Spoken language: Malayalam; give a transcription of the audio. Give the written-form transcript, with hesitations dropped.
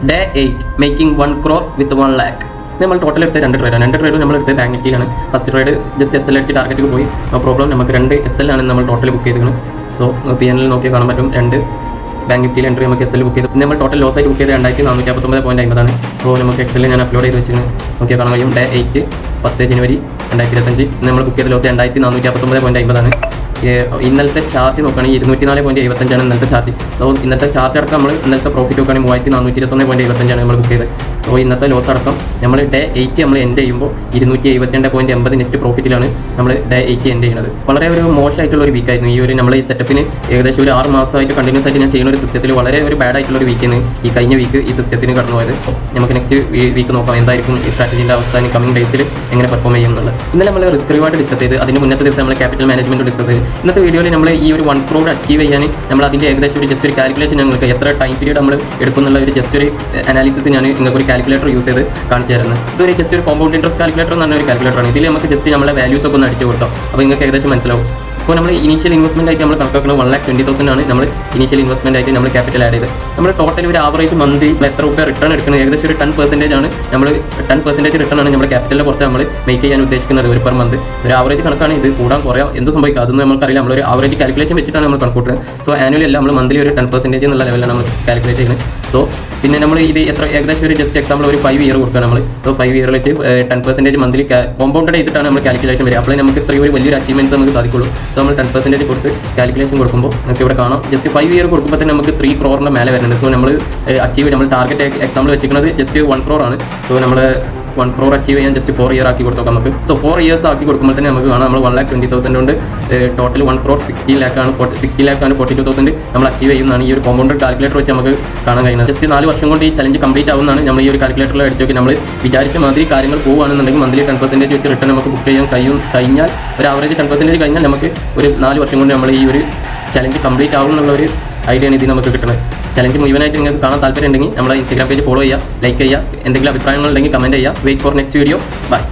Day 8 making 1 crore with 1 lakh. നമ്മൾ ടോട്ടൽ എടുത്ത 2 ട്രേഡാണ്. 2 ട്രേഡ് നമ്മൾ എടുത്തത് ബാങ്ക് നിഫ്റ്റിയിലാണ്. ഫസ്റ്റ് ട്രേഡ് ജസ്റ്റ് SL അടിച്ച് ടാർഗറ്റിൽ പോയി. No problem. നമുക്ക് 2 SL ആണ് നമ്മൾ ടോട്ടൽ ബുക്ക് ചെയ്തത്. സോ PNL നോക്കിയാൽ കാണാൻ പറ്റും 2 ബാങ്ക് നിഫ്റ്റിയിൽ എൻട്രി നമുക്ക് SL ബുക്ക് ചെയ്തു. നമ്മൾ ടോട്ടൽ ലോസ് ആയിട്ട് ബുക്ക് ചെയ്ത് 2459.50 സോ നമുക്ക് എക്സൽ ഞാൻ അപ്ലോഡ് ചെയ്ത് വെച്ചിരുന്നു. നോക്കിയാൽ കാണാൻ കഴിയും. ഡേ 8 10 ജനുവരി 2025 നമ്മൾ ബുക്ക് ചെയ്ത ലോസ് 2459.50. ഇന്നലത്തെ ചാർട്ട് നോക്കുകയാണെങ്കിൽ 204.75 ഇന്നലത്തെ ചാർട്ട്. സോ ഇന്നത്തെ ചാർട്ട് അടക്കം നമ്മൾ ഇന്നലത്തെ പ്രോഫിറ്റ് നോക്കുകയാണെങ്കിൽ 3421.75 നമ്മൾ ബുക്ക് ചെയ്തത്. സോ ഇന്നത്തെ ലോസ് അടക്കം നമ്മൾ ഡേ 8 നമ്മൾ എൻഡ് ചെയ്യുമ്പോൾ 272.80 നെറ്റ് പ്രോഫിറ്റിലാണ് നമ്മൾ ഡേ 8 എൻഡ് ചെയ്യുന്നത്. വളരെ ഒരു മോശമായിട്ടുള്ള ഒരു വീക്കായിരുന്നു. ഈ ഒരു നമ്മൾ ഈ സെറ്റപ്പിന് ഏകദേശം ഒരു 6 മാസമായിട്ട് കണ്ടിന്യൂസ് ആയിട്ട് ഞാൻ ചെയ്യുന്ന ഒരു സിസ്റ്റത്തിൽ വളരെ ഒരു ബാഡ് ആയിട്ടുള്ള ഒരു വീക്കിന് ഈ കഴിഞ്ഞ വീക്ക് ഈ സിസ്റ്റത്തിന് കടന്നു പോയത്. നമുക്ക് നെക്സ്റ്റ് വീക്ക് നോക്കാം എന്തായിരിക്കും ഈ സ്ട്രാറ്റജിൻ്റെ അവസ്ഥ കമ്മിങ് ഡേയ്സിൽ എങ്ങനെ പെർഫോം ചെയ്യുന്നുള്ളത്. ഇന്നലെ നമ്മൾ റിസ്ക് റിവാർഡ് ഡിസ്കസ് ചെയ്ത് അതിന് മുന്നത്തെ ദിവസം നമ്മൾ ക്യാപിറ്റൽ മാനേജ്മെന്റ് ഡിസ്കസ് ചെയ്ത് ഇന്നത്തെ വീഡിയോയിൽ നമ്മൾ ഈ ഒരു 1 crore അച്ചീവ് ചെയ്യാൻ നമ്മൾ അതിൻ്റെ ഏകദേശം ഒരു ജസ്റ്റ് ഒരു കാൽക്കുലേഷൻ ഞങ്ങൾക്ക് എത്ര ടൈം പീരീഡ് നമ്മൾ എടുക്കുന്നുള്ള ഒരു ജസ്റ്റ് ഒരു അനാലിസിസ് ഞാൻ നിങ്ങൾക്ക് ഒരു കാൽക്കുലേറ്റർ യൂസ് ചെയ്ത് കാണിച്ചു തരുന്നത്. ഇതൊരു ജസ്റ്റ് ഒരു കോമ്പൗണ്ട് ഇൻട്രസ്റ്റ് കാൽക്കുലേറ്റർ എന്ന് പറഞ്ഞ ഒരു കാൽക്കുലേറ്ററാണ്. ഇതിൽ നമുക്ക് ജസ്റ്റ് നമ്മളെ വാല്യൂസ് ഒക്കെ ഒന്ന് അടിച്ചു കൊടുക്കാം. അപ്പോൾ നിങ്ങൾക്ക് ഏകദേശം മനസ്സിലാവും. അപ്പോൾ നമ്മൾ ഇനീഷ്യൽ ഇൻവെസ്റ്റ്മെന്റ് ആയിട്ട് നമ്മൾ കണക്കാക്കുന്നത് 1,20,000 ആണ് നമ്മൾ ഇനീഷ്യൽ ഇൻവെസ്റ്റ്മെന്റ് ആയിട്ട് നമ്മൾ ക്യാപിറ്റൽ ആഡ് ചെയ്ത് നമ്മൾ ടോട്ടൽ ഒരു ആവറേജ് മന്ത്ലി എത്ര രൂപ റിട്ടേൺ എടുക്കുന്നത് ഏകദേശം ഒരു 10% ആണ്. നമ്മൾ 10% റിട്ടേൺ ആണ് നമ്മുടെ ക്യാപിറ്റലിനെ പുറത്ത് നമ്മൾ മേക്ക് ചെയ്യാൻ ഉദ്ദേശിക്കുന്നത് ഒരു പെർ മന്ത്. ഒരു ആവറേജ് കണക്കാണ്. ഇത് കൂടാൻ കുറയാം എന്ത് സംഭവിക്കുക അതൊന്നും നമുക്കറിയില്ല. നമ്മളൊരു ആവറേജ് കാൽക്കുലേഷൻ വെച്ചിട്ടാണ് നമ്മൾ കണക്കൂട്ടുന്നത്. സോ ആനുവലി അല്ല നമ്മൾ മന്ത്ലി ഒരു 10% എന്നുള്ള ലെവലാണ് നമ്മൾ കാൽക്കുലേറ്റ് ചെയ്യുന്നത്. സോ പിന്നെ നമ്മൾ ഇത് എത്ര ഏകദേശം ഒരു ജസ്റ്റ് എക്സാമ്പിൾ ഒരു 5 ഇയർ കൊടുക്കുക നമ്മൾ. സോ 5 ഇയറിലേക്ക് 10% മന്ത്ലി കോമ്പൗണ്ടഡ് ചെയ്തിട്ടാണ് നമ്മൾ കാൽക്കുലേഷൻ വരിക. അപ്പോൾ നമുക്ക് ഇത്രയും ഒരു വലിയൊരു അച്ചീവ്മെൻറ്റ്സ് നമുക്ക് സാധിക്കുള്ളൂ. സോ നമ്മൾ 10% കൊടുത്ത് കാൽക്കുലേഷൻ കൊടുക്കുമ്പോൾ നമുക്ക് ഇവിടെ കാണാം ജസ്റ്റ് 5 ഇയർ കൊടുക്കുമ്പോൾ തന്നെ നമുക്ക് 3 crore മേലെ വരുന്നുണ്ട്. സോ നമ്മൾ അച്ചീവ് നമ്മൾ ടാർഗറ്റ് എക്സാമ്പിൾ വെച്ചിരിക്കുന്നത് ജസ്റ്റ് 1 crore ആണ്. സോ നമ്മൾ 1 crore അച്ചീവ് ചെയ്യാൻ ജസ്റ്റ് 4 ഇയർ ആക്കി കൊടുത്തോക്കാം നമുക്ക്. സോ 4 ഇയേഴ്സ് ആക്കി കൊടുക്കുമ്പോൾ തന്നെ നമുക്ക് കാണാം നമ്മൾ 1,20,000 കൊണ്ട് ടോട്ടൽ 1 crore 60 lakh ആണ് 42,000 നമ്മൾ അച്ചീവ് ചെയ്യുന്നതാണ് ഈ ഒരു കോമ്പൗണ്ടഡ് കാൽക്കുലേറ്റർ വെച്ച് നമുക്ക് കാണാൻ കഴിയുന്നത്. ജസ്റ്റ് 4 വർഷം കൊണ്ട് ഈ ചലഞ്ച് കംപ്ലീറ്റ് ആവുന്നതാണ്. നമ്മൾ ഈ ഒരു കാൽക്കുലേറ്ററിൽ അടിച്ച് നോക്കി നമ്മൾ വിചാരിച്ച മാതിരി കാര്യങ്ങൾ പോകുകയാണെന്നുണ്ടെങ്കിൽ മന്ത്ലി 10% വെച്ച് റിട്ടേൺ നമുക്ക് ബുക്ക് ചെയ്യാൻ കഴിഞ്ഞാൽ ഒരു ആവറേജ് 10% കഴിഞ്ഞാൽ നമുക്ക് ഒരു 4 വർഷം കൊണ്ട് നമ്മൾ ഈ ഒരു ചലഞ്ച് കംപ്ലീറ്റ് ആവും എന്നുള്ള ഒരു ഐഡിയ ആണ് ഇതിൽ നമുക്ക് കിട്ടുന്നത്. ചലഞ്ച് മുഴുവനായിട്ട് നിങ്ങൾക്ക് കാണാൻ താല്പര്യം ഉണ്ടെങ്കിൽ നമ്മളെ ഇൻസ്റ്റാഗ്രാം പേജ് ഫോളോ ചെയ്യുക, ലൈക്ക് ചെയ്യുക, എന്തെങ്കിലും അഭിപ്രായങ്ങൾ ഉണ്ടെങ്കിൽ കമൻറ്റ് ചെയ്യുക. Wait for next video. By.